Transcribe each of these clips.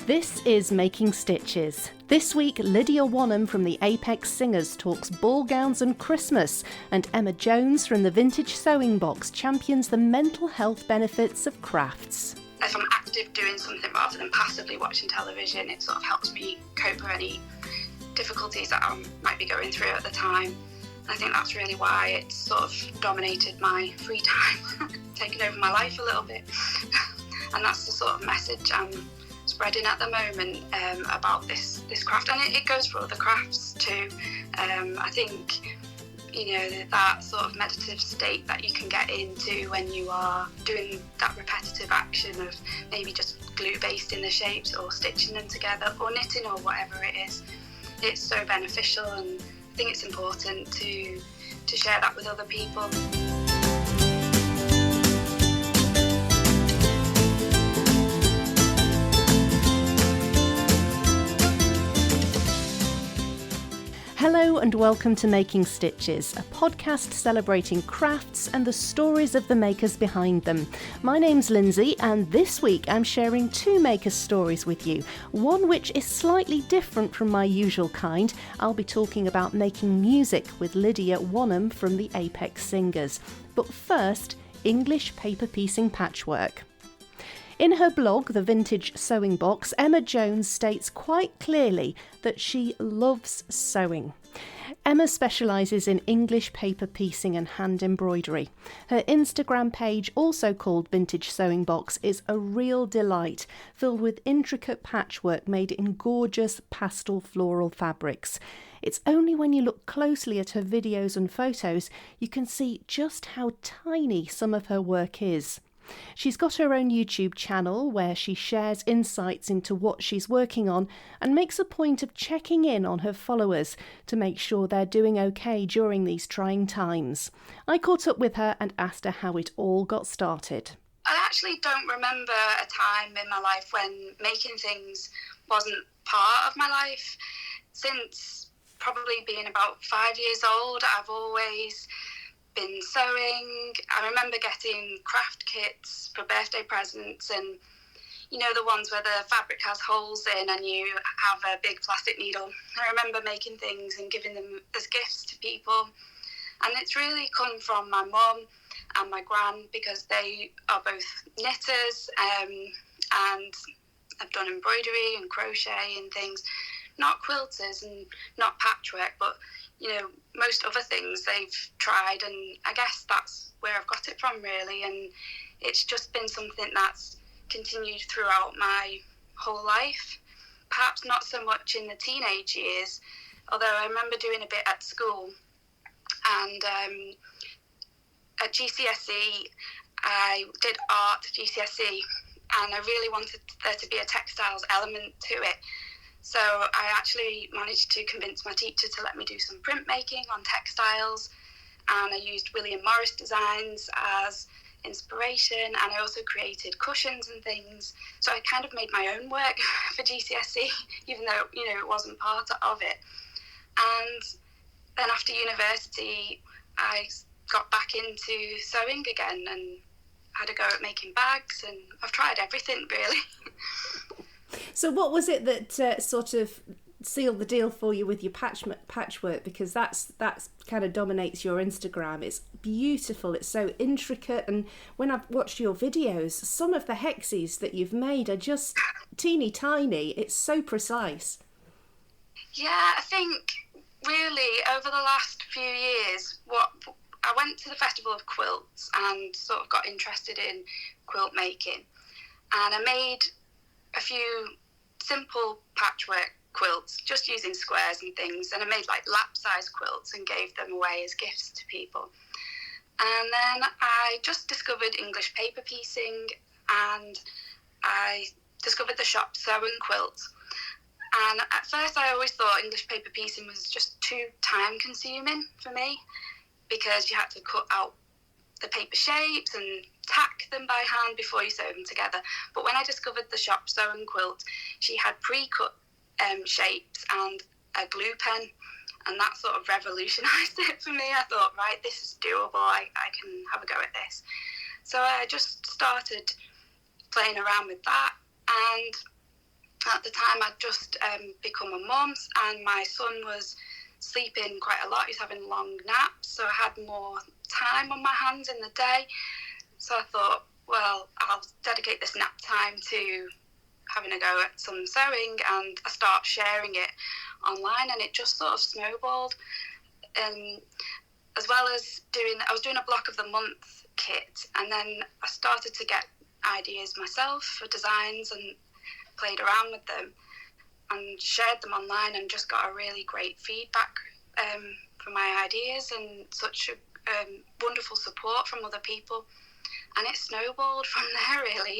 This is Making Stitches. This week, Lydia Wanham from the Apex Singers talks ball gowns and Christmas, and Emma Jones from the Vintage Sewing Box champions the mental health benefits of crafts. If I'm active doing something rather than passively watching television, it sort of helps me cope with any difficulties that I might be going through at the time. I think that's really why it's sort of dominated my free time, taken over my life a little bit. And that's the sort of message I'm spreading at the moment about this craft, and it goes for other crafts too. I think, you know, that sort of meditative state that you can get into when you are doing that repetitive action of maybe just glue basting the shapes or stitching them together or knitting or whatever it is, it's so beneficial, and I think it's important to share that with other people. Hello and welcome to Making Stitches, a podcast celebrating crafts and the stories of the makers behind them. My name's Lindsay, and this week I'm sharing two maker stories with you, one which is slightly different from my usual kind. I'll be talking about making music with Lydia Wanham from the Apex Singers. But first, English paper piecing patchwork. In her blog, The Vintage Sewing Box, Emma Jones states quite clearly that she loves sewing. Emma specialises in English paper piecing and hand embroidery. Her Instagram page, also called Vintage Sewing Box, is a real delight, filled with intricate patchwork made in gorgeous pastel floral fabrics. It's only when you look closely at her videos and photos you can see just how tiny some of her work is. She's got her own YouTube channel where she shares insights into what she's working on and makes a point of checking in on her followers to make sure they're doing okay during these trying times. I caught up with her and asked her how it all got started. I actually don't remember a time in my life when making things wasn't part of my life. Since probably being about 5 years old, I've always been sewing. I remember getting craft kits for birthday presents, and you know, the ones where the fabric has holes in and you have a big plastic needle. I remember making things and giving them as gifts to people, and it's really come from my mum and my Gran, because they are both knitters and have done embroidery and crochet and things. Not quilters and not patchwork, but you know, most other things they've tried, and I guess that's where I've got it from, really. And it's just been something that's continued throughout my whole life. Perhaps not so much in the teenage years, although I remember doing a bit at school. And at GCSE, I did art GCSE, and I really wanted there to be a textiles element to it. So I actually managed to convince my teacher to let me do some printmaking on textiles, and I used William Morris designs as inspiration, and I also created cushions and things. So I kind of made my own work for GCSE, even though, you know, it wasn't part of it. And then after university, I got back into sewing again and had a go at making bags, and I've tried everything, really. So what was it that sort of sealed the deal for you with your patchwork? Because that's kind of dominates your Instagram. It's beautiful. It's so intricate. And when I've watched your videos, some of the hexes that you've made are just teeny tiny. It's so precise. Yeah, I think really over the last few years, I went to the Festival of Quilts and sort of got interested in quilt making. And I made a few simple patchwork quilts just using squares and things, and I made like lap size quilts and gave them away as gifts to people. And then I just discovered English paper piecing, and I discovered the shop sewing quilt. And at first I always thought English paper piecing was just too time consuming for me, because you had to cut out the paper shapes and tack them by hand before you sew them together. But when I discovered the shop sewing quilt, she had pre-cut shapes and a glue pen, and that sort of revolutionised it for me. I thought, right, this is doable, I can have a go at this. So I just started playing around with that, and At the time, I'd just become a mum, and my son was sleeping quite a lot. He was having long naps, so I had more time on my hands in the day. So I thought, well, I'll dedicate this nap time to having a go at some sewing, and I start sharing it online, and it just sort of snowballed. As well as I was doing a block of the month kit, and then I started to get ideas myself for designs and played around with them and shared them online, and just got a really great feedback for my ideas, and such wonderful support from other people, and it snowballed from there, really.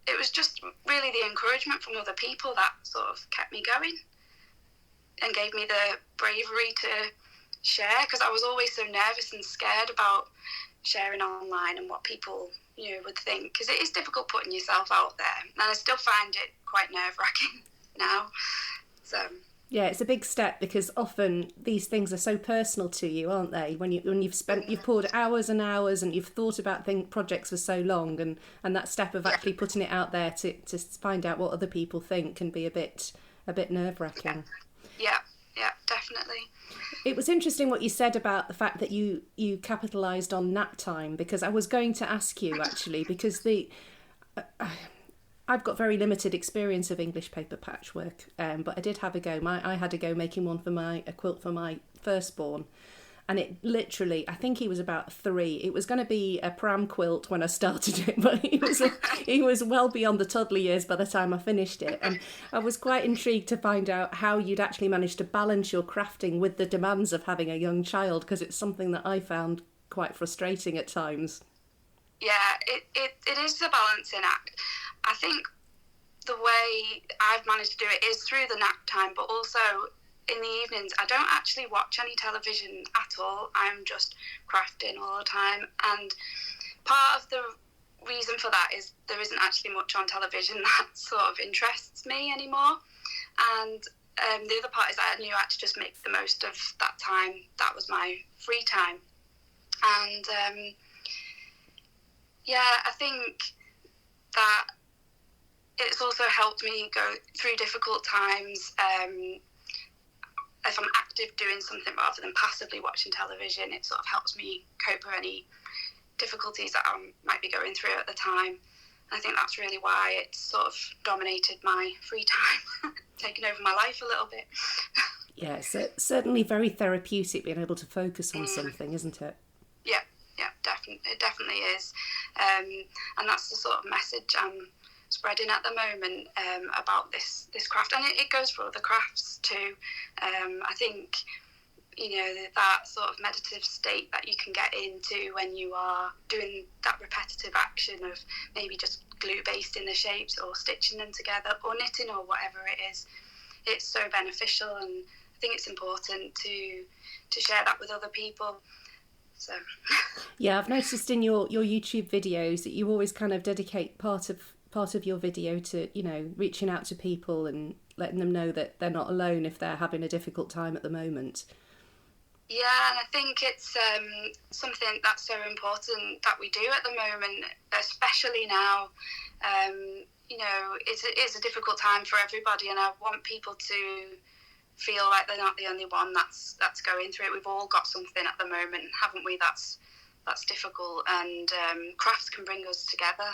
It was just really the encouragement from other people that sort of kept me going and gave me the bravery to share, because I was always so nervous and scared about sharing online and what people would think, because it is difficult putting yourself out there, and I still find it quite nerve-wracking now. So yeah, it's a big step, because often these things are so personal to you, aren't they? When you've poured hours and hours, and you've thought about projects for so long, and that step of actually putting it out there to find out what other people think can be a bit nerve-wracking. Yeah, definitely. It was interesting what you said about the fact that you capitalised on nap time, because I was going to ask you, actually, because I've got very limited experience of English paper patchwork, but I did have a go. I had a go making a quilt for my firstborn, and it literally, I think he was about 3. It was going to be a pram quilt when I started it, but he was well beyond the toddler years by the time I finished it. And I was quite intrigued to find out how you'd actually managed to balance your crafting with the demands of having a young child, because it's something that I found quite frustrating at times. Yeah, it is a balancing act. I think the way I've managed to do it is through the nap time, but also in the evenings. I don't actually watch any television at all. I'm just crafting all the time. And part of the reason for that is there isn't actually much on television that sort of interests me anymore. And the other part is that I knew I had to just make the most of that time. That was my free time. And I think that it's also helped me go through difficult times. If I'm active doing something rather than passively watching television, it sort of helps me cope with any difficulties that I might be going through at the time. I think that's really why it's sort of dominated my free time, taken over my life a little bit. Yeah, so certainly very therapeutic being able to focus on something, isn't it? Yeah, definitely. It definitely is. And that's the sort of message I'm spreading at the moment about this craft, and it goes for other crafts too. I think that sort of meditative state that you can get into when you are doing that repetitive action of maybe just glue basting the shapes or stitching them together or knitting or whatever it is, it's so beneficial, and I think it's important to share that with other people. So yeah, I've noticed in your YouTube videos that you always kind of dedicate part of your video to reaching out to people and letting them know that they're not alone if they're having a difficult time at the moment. Yeah, and I think it's something that's so important that we do at the moment, especially now. It's a difficult time for everybody, and I want people to feel like they're not the only one that's going through it. We've all got something at the moment, haven't we? That's difficult, and crafts can bring us together.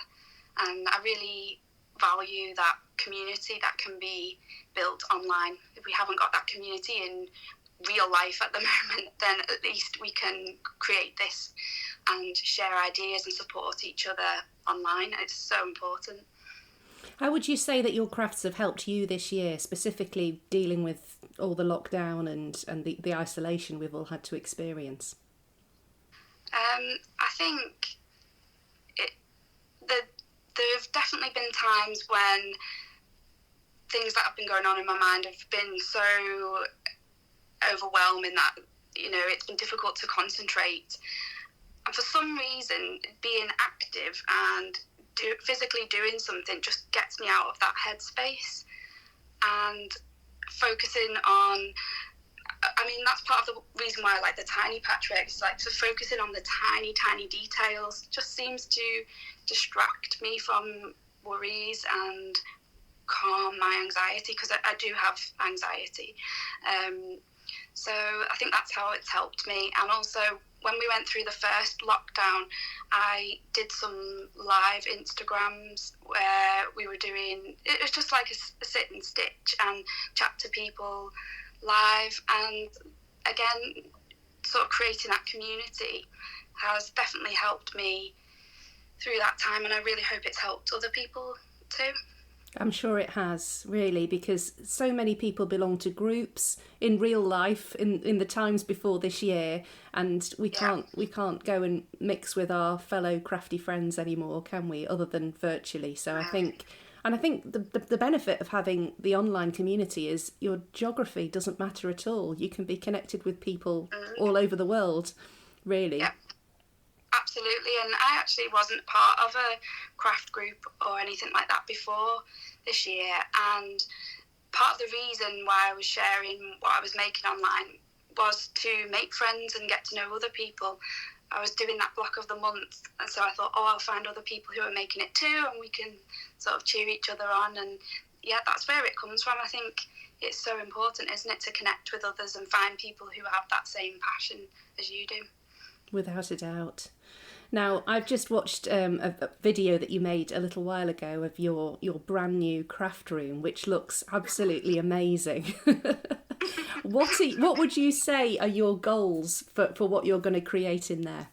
And I really value that community that can be built online. If we haven't got that community in real life at the moment, then at least we can create this and share ideas and support each other online. It's so important. How would you say that your crafts have helped you this year, specifically dealing with all the lockdown and the isolation we've all had to experience? I think there have definitely been times when things that have been going on in my mind have been so overwhelming that it's been difficult to concentrate. And for some reason, being active and physically doing something just gets me out of that headspace, and focusing on, that's part of the reason why I like the tiny patchwork. It's like, so focusing on the tiny details just seems to distract me from worries and calm my anxiety, because I do have anxiety. So I think that's how it's helped me. And also, when we went through the first lockdown, I did some live Instagrams where we were doing, it was just like a sit and stitch and chat to people live. And again, sort of creating that community has definitely helped me through that time, and I really hope it's helped other people too. I'm sure it has, really, because so many people belong to groups in real life in the times before this year, and we can't go and mix with our fellow crafty friends anymore, can we, other than virtually. So I think the benefit of having the online community is your geography doesn't matter at all. You can be connected with people all over the world, really. Yeah. Absolutely, and I actually wasn't part of a craft group or anything like that before this year, and part of the reason why I was sharing what I was making online was to make friends and get to know other people. I was doing that block of the month, and so I thought, I'll find other people who are making it too, and we can sort of cheer each other on. And yeah, that's where it comes from. I think it's so important, isn't it, to connect with others and find people who have that same passion as you do. Without a doubt. Now, I've just watched a video that you made a little while ago of your brand new craft room, which looks absolutely amazing. What would you say are your goals for what you're going to create in there?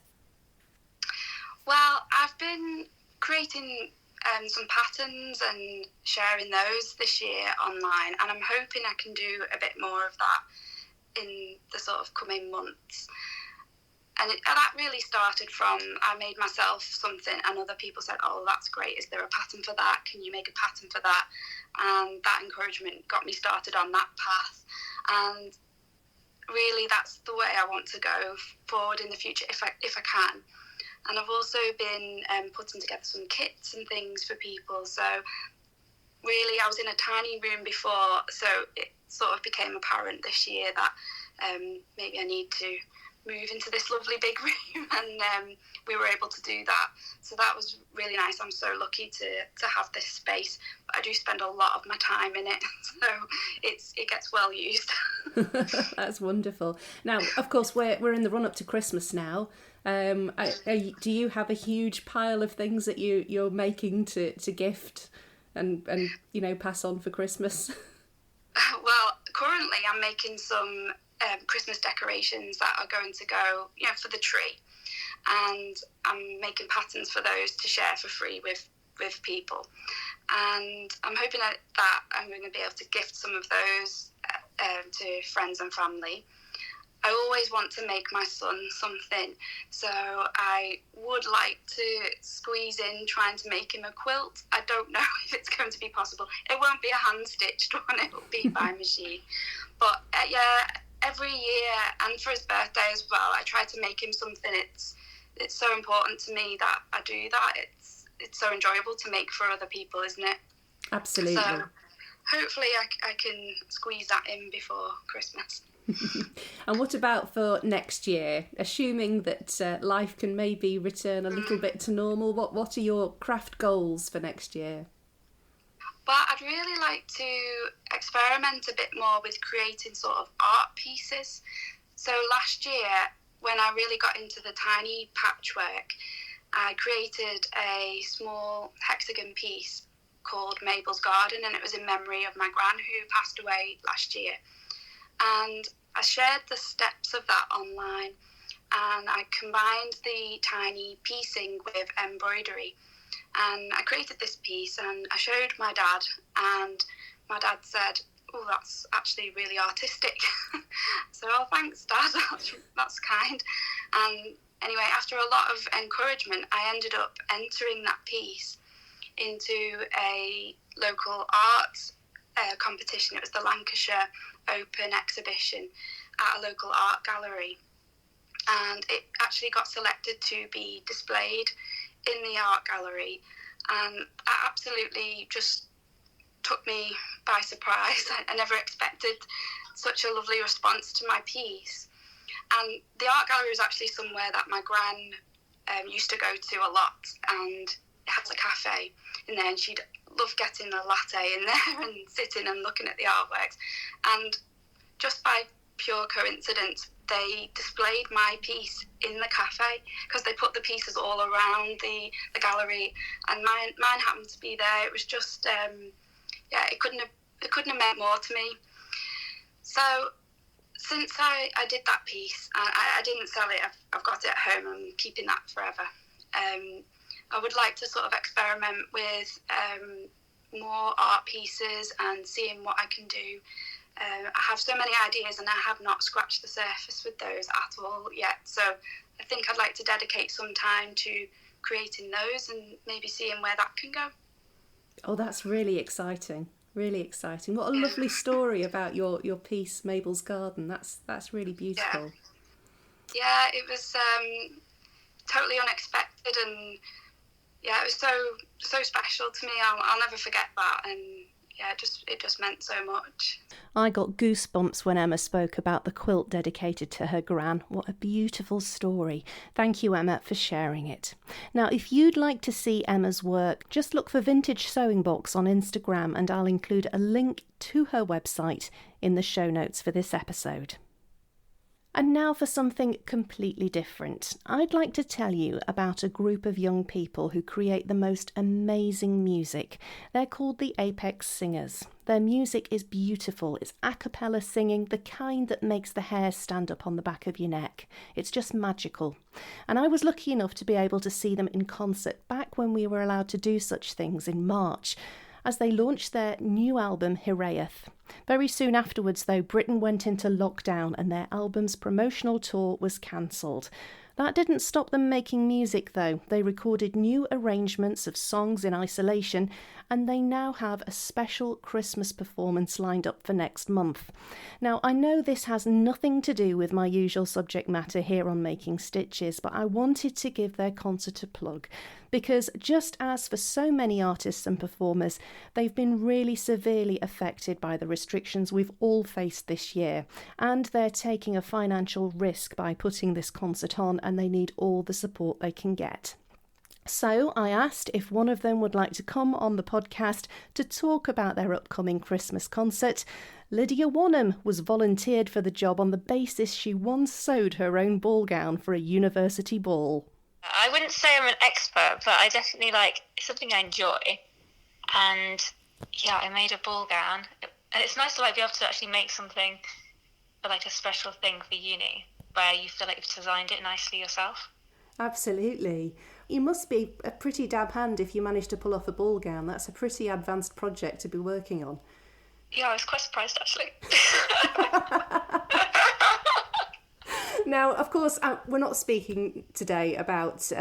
Well, I've been creating some patterns and sharing those this year online, and I'm hoping I can do a bit more of that in the sort of coming months. And that really started from, I made myself something and other people said, that's great, is there a pattern for that? Can you make a pattern for that? And that encouragement got me started on that path. And really that's the way I want to go forward in the future if I can. And I've also been putting together some kits and things for people. So really I was in a tiny room before, so it sort of became apparent this year that maybe I need to move into this lovely big room, and we were able to do that. So that was really nice. I'm so lucky to have this space, but I do spend a lot of my time in it, so it gets well used. That's wonderful. Now, of course, we're in the run up to Christmas now. Do you have a huge pile of things that you're making to gift and pass on for Christmas? Well, currently I'm making some Christmas decorations that are going to go, for the tree, and I'm making patterns for those to share for free with people, and I'm hoping that I'm going to be able to gift some of those to friends and family. I always want to make my son something, so I would like to squeeze in trying to make him a quilt. I don't know if it's going to be possible. It won't be a hand-stitched one, it will be by machine. But every year, and for his birthday as well, I try to make him something. It's so important to me that I do that. It's so enjoyable to make for other people, isn't it? Absolutely. So hopefully I can squeeze that in before Christmas. And what about for next year? Assuming that life can maybe return a little bit to normal, what are your craft goals for next year? Well, I'd really like to experiment a bit more with creating sort of art pieces. So last year, when I really got into the tiny patchwork, I created a small hexagon piece called Mabel's Garden, and it was in memory of my Gran, who passed away last year. And I shared the steps of that online, and I combined the tiny piecing with embroidery. And I created this piece and I showed my dad, and my dad said, that's actually really artistic. So, thanks, Dad, that's kind. And anyway, after a lot of encouragement, I ended up entering that piece into a local art competition. It was the Lancashire Open exhibition at a local art gallery. And it actually got selected to be displayed in the art gallery, and that absolutely just took me by surprise. I never expected such a lovely response to my piece. And the art gallery was actually somewhere that my Gran used to go to a lot, and it has a cafe in there, and she'd love getting a latte in there and sitting and looking at the artworks. And just by pure coincidence, they displayed my piece in the cafe, because they put the pieces all around the gallery, and mine happened to be there. It was just, it couldn't have meant more to me. So since I did that piece, I didn't sell it. I've got it at home. I'm keeping that forever. I would like to sort of experiment with more art pieces and seeing what I can do. I have so many ideas, and I have not scratched the surface with those at all yet. So I think I'd like to dedicate some time to creating those and maybe seeing where that can go. Oh, that's really exciting. Really exciting. What a lovely story about your piece, Mabel's Garden. That's really beautiful. Yeah, it was totally unexpected, and it was so special to me. I'll never forget that, and it just meant so much. I got goosebumps when Emma spoke about the quilt dedicated to her Gran. What a beautiful story. Thank you, Emma, for sharing it. Now, if you'd like to see Emma's work, just look for Vintage Sewing Box on Instagram, and I'll include a link to her website in the show notes for this episode. And now for something completely different. I'd like to tell you about a group of young people who create the most amazing music. They're called the Apex Singers. Their music is beautiful. It's a cappella singing, the kind that makes the hair stand up on the back of your neck. It's just magical. And I was lucky enough to be able to see them in concert back when we were allowed to do such things in March, as they launched their new album, Hiraeth. Very soon afterwards, though, Britain went into lockdown and their album's promotional tour was cancelled. That didn't stop them making music, though. They recorded new arrangements of songs in isolation, and they now have a special Christmas performance lined up for next month. Now, I know this has nothing to do with my usual subject matter here on Making Stitches, but I wanted to give their concert a plug, because just as for so many artists and performers, they've been really severely affected by the restrictions we've all faced this year, and they're taking a financial risk by putting this concert on, and they need all the support they can get. So I asked if one of them would like to come on the podcast to talk about their upcoming Christmas concert. Lydia Wanham was volunteered for the job on the basis she once sewed her own ball gown for a university ball. I wouldn't say I'm an expert, but I definitely it's something I enjoy. And I made a ball gown. And it's nice to be able to actually make something for a special thing for uni, where you feel like you've designed it nicely yourself. Absolutely. You must be a pretty dab hand if you manage to pull off a ball gown. That's a pretty advanced project to be working on. Yeah, I was quite surprised actually. Now, of course, we're not speaking today about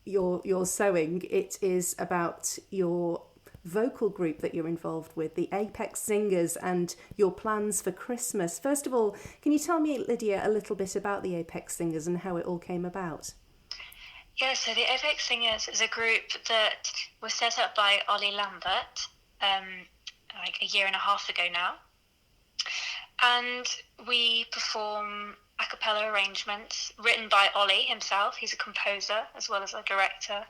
your sewing. It is about your vocal group that you're involved with, the Apex Singers, and your plans for Christmas. First of all, can you tell me, Lydia, a little bit about the Apex Singers and how it all came about? Yeah, so the Apex Singers is a group that was set up by Ollie Lambert a year and a half ago now. And we perform a cappella arrangements written by Ollie himself. He's a composer as well as a director.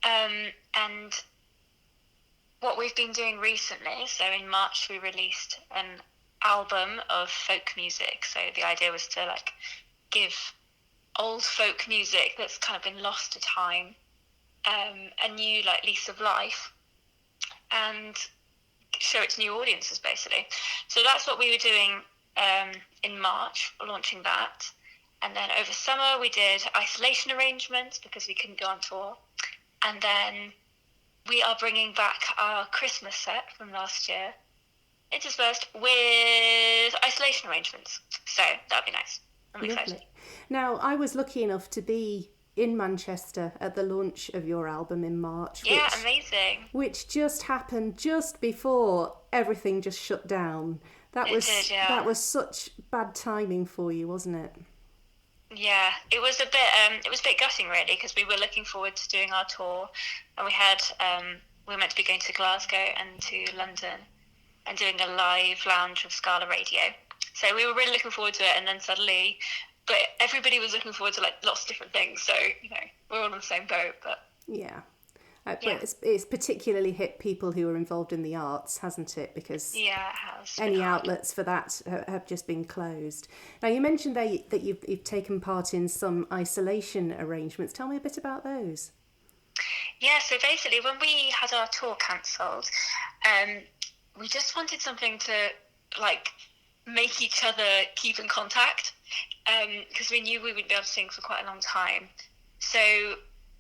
And what we've been doing recently, so in March we released an album of folk music. So the idea was to give old folk music that's kind of been lost to time a new lease of life, and show it to new audiences basically. So that's what we were doing in March, launching that. And then over summer we did isolation arrangements because we couldn't go on tour. And then we are bringing back our Christmas set from last year, interspersed with isolation arrangements. So that'd be nice. I'm excited. Now, I was lucky enough to be in Manchester at the launch of your album in March. Yeah, amazing. Which just happened just before everything just shut down. That was such bad timing for you, wasn't it? Yeah, it was a bit gutting really, because we were looking forward to doing our tour, and we were meant to be going to Glasgow and to London and doing a live lounge of Scala Radio. So we were really looking forward to it, and then suddenly, but everybody was looking forward to lots of different things. So we're all on the same boat. But yeah, But it's particularly hit people who are involved in the arts, hasn't it? Because it has. Any outlets for that have just been closed. Now, you mentioned there that you've taken part in some isolation arrangements. Tell me a bit about those. Yeah, so basically when we had our tour cancelled, we just wanted something to like make each other keep in contact, because we knew we wouldn't be able to sing for quite a long time. So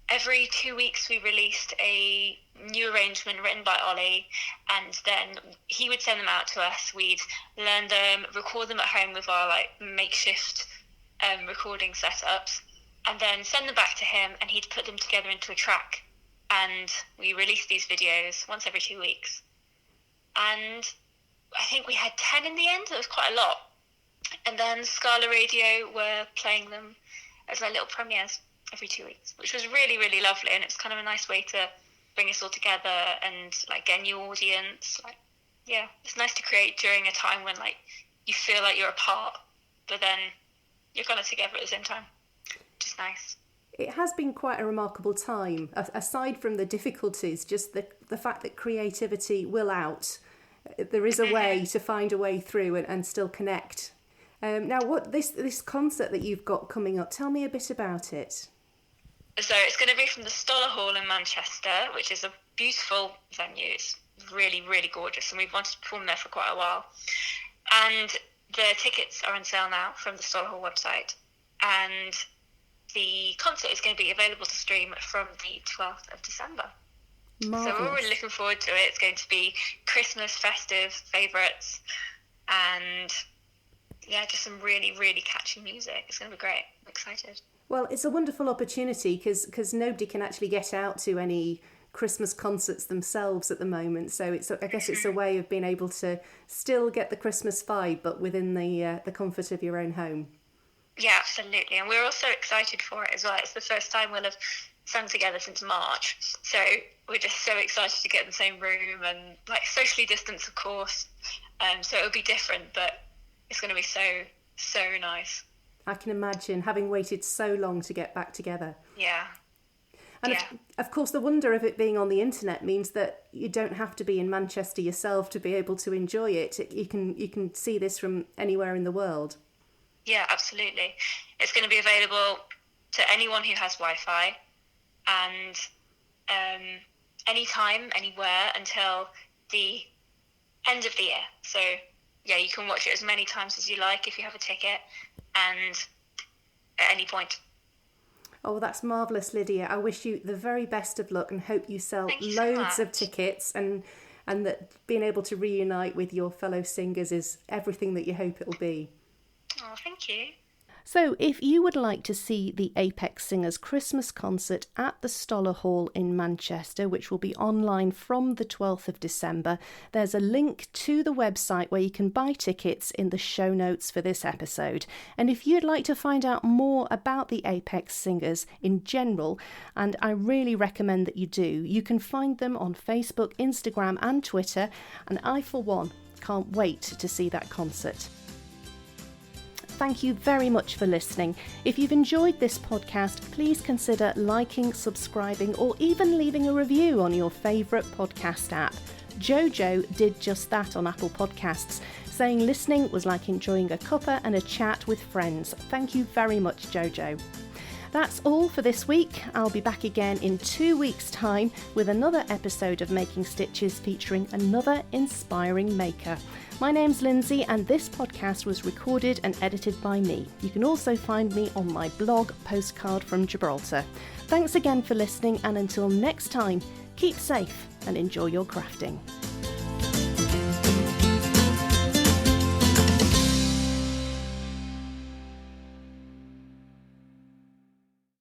every 2 weeks we released a new arrangement written by Ollie, and then he would send them out to us. We'd learn them, record them at home with our like makeshift recording setups, and then send them back to him, and he'd put them together into a track. And we released these videos once every 2 weeks. And I think we had 10 in the end. It was quite a lot. And then Scala Radio were playing them as like little premieres every 2 weeks, which was really, really lovely. And it's kind of a nice way to bring us all together and like get a new audience. Like, yeah, it's nice to create during a time when like you feel like you're apart, but then you're kind of together at the same time, which is nice. It has been quite a remarkable time, aside from the difficulties, just the fact that creativity will out. There is a way to find a way through and still connect. Now, what this concert that you've got coming up, tell me a bit about it. So it's going to be from the Stoller Hall in Manchester, which is a beautiful venue. It's really, really gorgeous, and we've wanted to perform there for quite a while. And the tickets are on sale now from the Stoller Hall website. And the concert is going to be available to stream from the 12th of December. Marvellous. So we're really looking forward to it. It's going to be Christmas festive favourites, and just some really, really catchy music. It's going to be great. I'm excited. Well, it's a wonderful opportunity because nobody can actually get out to any Christmas concerts themselves at the moment. So I guess it's a way of being able to still get the Christmas vibe, but within the comfort of your own home. Yeah, absolutely. And we're also excited for it as well. It's the first time we'll have sung together since March. So we're just so excited to get in the same room and like socially distanced, of course. So it'll be different, but it's going to be so nice. I can imagine, having waited so long to get back together. Yeah. And of course, the wonder of it being on the internet means that you don't have to be in Manchester yourself to be able to enjoy it. You can see this from anywhere in the world. Yeah, absolutely. It's going to be available to anyone who has Wi-Fi, and anytime, anywhere until the end of the year. So yeah, you can watch it as many times as you like if you have a ticket, and at any point. Oh, that's marvellous, Lydia. I wish you the very best of luck and hope you sell loads of tickets and that being able to reunite with your fellow singers is everything that you hope it will be. Oh, thank you. So if you would like to see the Apex Singers Christmas concert at the Stoller Hall in Manchester, which will be online from the 12th of December, there's a link to the website where you can buy tickets in the show notes for this episode. And if you'd like to find out more about the Apex Singers in general, and I really recommend that you do, you can find them on Facebook, Instagram and Twitter, and I, for one, can't wait to see that concert. Thank you very much for listening. If you've enjoyed this podcast, please consider liking, subscribing, or even leaving a review on your favourite podcast app. Jojo did just that on Apple Podcasts, saying listening was like enjoying a cuppa and a chat with friends. Thank you very much, Jojo. That's all for this week. I'll be back again in 2 weeks' time with another episode of Making Stitches featuring another inspiring maker. My name's Lindsay and this podcast was recorded and edited by me. You can also find me on my blog, Postcard from Gibraltar. Thanks again for listening, and until next time, keep safe and enjoy your crafting.